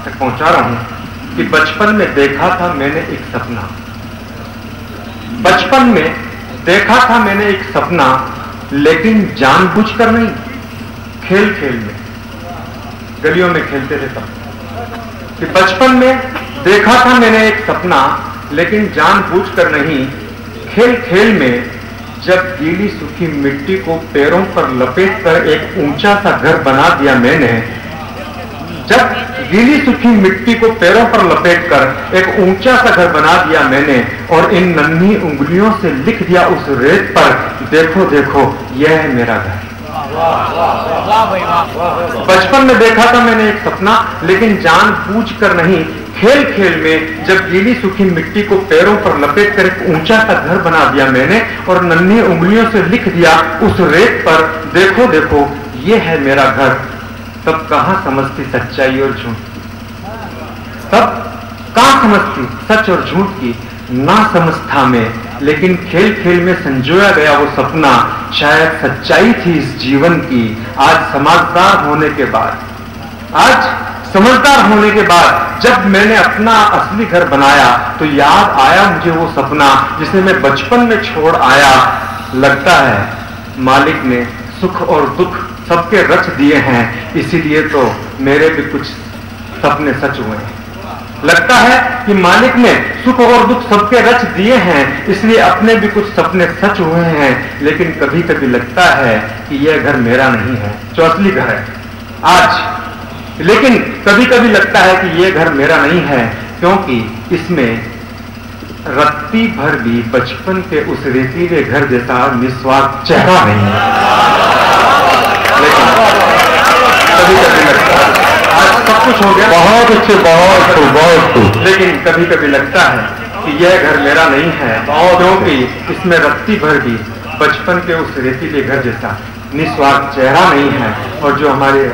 तक पहुंचा रहा हूं कि बचपन में देखा था मैंने एक सपना। बचपन में देखा था मैंने एक सपना, लेकिन जानबूझकर नहीं, खेल खेल में, गलियों में खेलते थे तब। कि बचपन में देखा था मैंने एक सपना, लेकिन जानबूझकर नहीं, खेल खेल में, जब गीली सूखी मिट्टी को पैरों पर लपेटकर एक ऊंचा सा घर बना दिया मैंने। जब गीली सूखी मिट्टी को पैरों पर लपेटकर एक ऊंचा सा घर बना दिया मैंने और इन नन्ही उंगलियों से लिख दिया उस रेत पर, देखो देखो यह है मेरा घर। बचपन में देखा था मैंने एक सपना, लेकिन जानबूझकर नहीं, खेल खेल में, जब गीली सूखी मिट्टी को पैरों पर लपेटकर एक ऊंचा सा घर बना दिया मैंने और नन्ही उंगलियों से लिख दिया उस रेत पर, देखो देखो ये है मेरा घर। तब कहां समझती सच्चाई और झूठ, तब कहां समझती सच और झूठ की, ना समझ था मैं, लेकिन खेल खेल में संजोया गया वो सपना शायद सच्चाई थी इस जीवन की। आज समझदार होने के बाद, जब मैंने अपना असली घर बनाया तो याद आया मुझे वो सपना जिसे मैं बचपन में छोड़ आया। लगता है मालिक ने सुख और दुख सबके रच दिए हैं, इसीलिए तो मेरे भी कुछ सपने सच हुए हैं। लगता है कि मालिक ने सुख और दुख सबके रच दिए हैं, इसलिए अपने भी कुछ सपने सच हुए हैं। लेकिन कभी कभी लगता है कि यह घर मेरा नहीं है, जो असली घर है आज। लेकिन कभी कभी लगता है कि यह घर मेरा नहीं है, क्योंकि इसमें रत्ती भर भी बचपन के उस रेतीले घर जैसा निस्वार्थ चेहरा नहीं है। लेकिन कभी कभी लगता है आज सब कुछ हो गया, बहुत अच्छे, बहुत, लेकिन कभी कभी लगता है कि यह घर मेरा नहीं है, क्योंकि इसमें रत्ती भर भी बचपन के उस रेतीले घर जैसा निस्वार्थ चेहरा नहीं है। और जो हमारे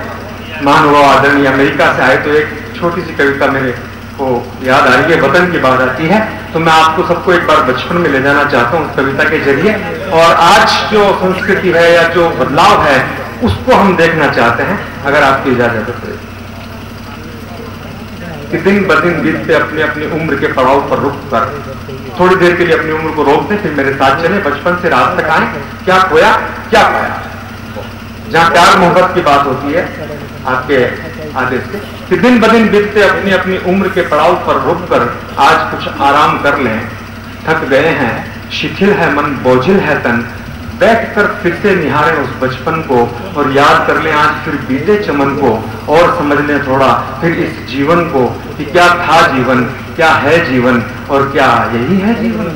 महानुभाव आदरणीय अमेरिका से आए, तो एक छोटी सी कविता मेरे को याद आ रही है, वतन की बात आती है, तो मैं आपको सबको एक बार बचपन में ले जाना चाहता हूँ उस कविता के जरिए। और आज जो संस्कृति है या जो बदलाव है उसको हम देखना चाहते हैं, अगर आपकी इजाजत है। कि दिन ब दिन बीतते अपनी अपनी उम्र के पड़ाव पर रुक कर थोड़ी देर के लिए अपनी उम्र को रोक दें, फिर मेरे साथ चले, बचपन से रात तक आए, क्या खोया क्या पाया। जहां प्यार मोहब्बत की बात होती है आपके आदेश से, कि दिन ब दिन बीतते अपनी अपनी उम्र के पड़ाव पर रुक कर आज कुछ आराम कर लें। थक गए हैं, शिथिल है मन, बोझिल है तन, बैठकर फिर से निहारें उस बचपन को और याद कर लें आज फिर बीते चमन को, और समझ लें थोड़ा फिर इस जीवन को कि क्या था जीवन, क्या है जीवन, और क्या यही है जीवन।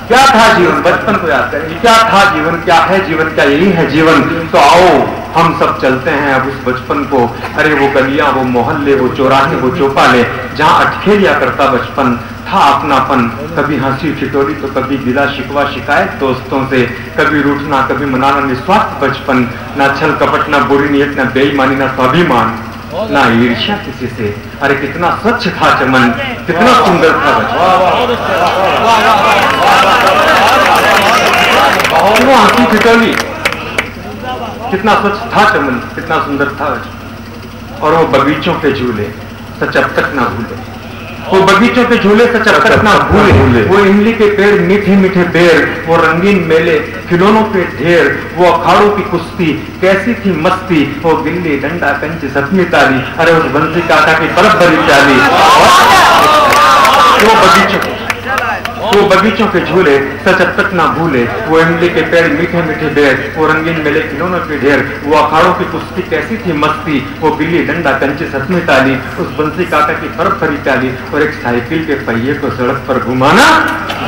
क्या था जीवन, बचपन को याद करें, क्या था जीवन, क्या है जीवन, क्या यही है जीवन। तो आओ हम सब चलते हैं अब उस बचपन को। अरे वो गलियां, वो मोहल्ले, वो चौराहे, वो चौपाले, जहां अटके लिया करता बचपन, था अपनापन, कभी हंसी ठिठोली तो कभी गिला शिकवा शिकायत दोस्तों से, कभी रूठना कभी मनाना, निस्वार्थ बचपन, ना छल कपट, ना बुरी नीयत, ना बेईमानी, ना स्वाभिमान, ना ईर्ष्या किसी से। अरे कितना स्वच्छ था चमन, कितना सुंदर था बचपन, हंसी ठिठोली, कितना स्वच्छ था चमन, कितना सुंदर था बचपन। और वो बगीचों के झूले सच अब तक ना भूले, वो बगीचों के झूले सच अब तक ना भूले, वो इमली के पेड़ मीठे मीठे बेर, वो रंगीन मेले खिलौनों के ढेर, वो अखाड़ों की कुश्ती कैसी थी मस्ती, वो गिल्ली डंडा कंच सतमी ताली, अरे उस बंसी काका की बर्फ भरी प्याली। वो बगीचों के झूले सच अब तक ना भूले, वो इमली के पेड़ मीठे मीठे बेर, वो रंगीन मेले खिलौनों के ढेर, वो अखाड़ों की कुश्ती कैसी थी मस्ती, वो गिल्ली डंडा कंचे सतमी ताली, उस बंसी काका की बर्फ भरी प्याली, और एक साइकिल के पहिए को सड़क पर घुमाना,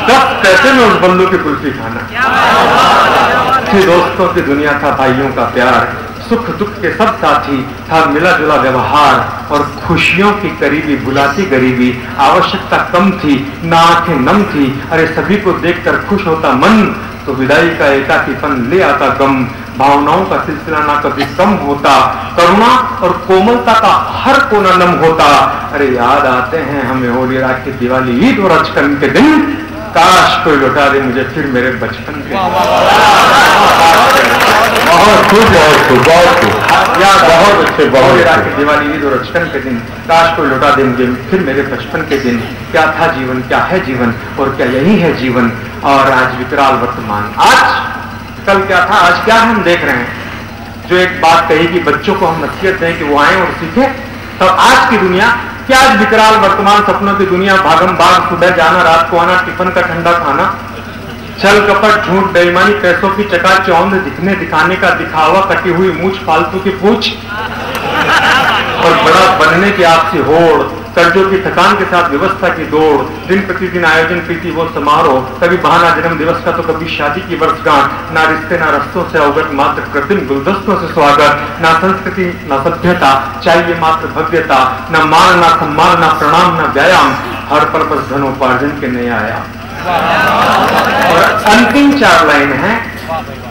10 पैसे में उस बंदूक की कुल्फी खाना। थी दोस्तों की दुनिया, था भाइयों का प्यार, सुख दुख के सब साथी, था मिला जुला व्यवहार, और खुशियों की करीबी भुलाती गरीबी, आवश्यकता कम थी ना आंखें नम थी, अरे सभी को देखकर खुश होता मन, तो विदाई का एकाकीपन ले आता गम, भावनाओं का सिलसिला ना कभी कम होता, करुणा और कोमलता का हर कोना नम होता। अरे याद आते हैं हमें होली, राखी, दिवाली, ईद और अचकन के दिन, काश कोई लौटा दे मुझे फिर मेरे बचपन के। बहुत खूब, बहुत खूब, बहुत खूब, या बहुत अच्छे, बहुत अच्छे। दिवाली, ईद और बचपन के दिन काश कोई लौटा दे मुझे फिर मेरे बचपन के दिन। क्या था जीवन, क्या है जीवन, और क्या यही है जीवन। और आज विकराल वर्तमान, आज कल क्या था, आज क्या हम देख रहे हैं। जो एक बात कही कि बच्चों को हम नसीहत दें कि वो आए और सीखें, तो आज की दुनिया क्या, विकराल वर्तमान, सपनों की दुनिया, भागम भाग, सुबह जाना रात को आना, टिफिन का ठंडा खाना, छल कपट झूठ बेईमानी, पैसों की चकाचौंध, दिखने दिखाने का दिखावा, कटी हुई मूछ फालतू की पूछ, और बड़ा बनने की आपसी होड़, कर्जों की थकान के साथ व्यवस्था की दौड़, दिन प्रतिदिन आयोजन प्रीति वो समारोह, कभी बहाना जन्म दिवस का तो कभी शादी की वर्षगांठ, ना रिश्ते ना रस्तों से अवगत, मात्र कृत्रिम गुलदस्तों से स्वागत, ना संस्कृति ना सभ्यता, चाहिए मात्र भव्यता, ना मान ना सम्मान, ना प्रणाम ना व्यायाम, हर पल पर धनोपार्जन के नए आयाम। और अंतिम 4 लाइन है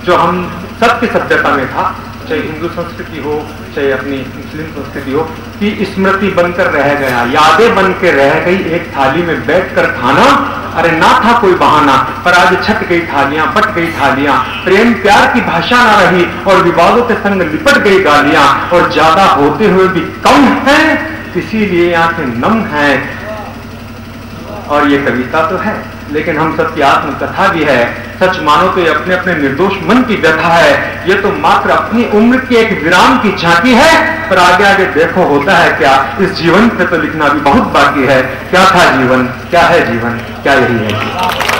जो हम सबकी सभ्यता में था, चाहे हिंदू संस्कृति हो चाहे अपनी मुस्लिम संस्कृति हो, कि स्मृति बनकर रह गया, यादें बन के रह गई एक थाली में बैठकर खाना। अरे ना था कोई बहाना, पर आज छट गई थालियां, बट गई थालियां, प्रेम प्यार की भाषा ना रही, और विवादों के संग लिपट गई गालियां, और ज्यादा होते हुए भी कम है, इसीलिए आंखें नम हैं। और ये कविता तो है, लेकिन हम सबकी आत्मकथा भी है। सच मानो तो ये अपने अपने निर्दोष मन की व्यथा है, ये तो मात्र अपनी उम्र के एक विराम की झांकी है, पर आगे आगे देखो होता है क्या, इस जीवन पे तो लिखना भी बहुत बाकी है। क्या था जीवन, क्या है जीवन, क्या यही है जीवन।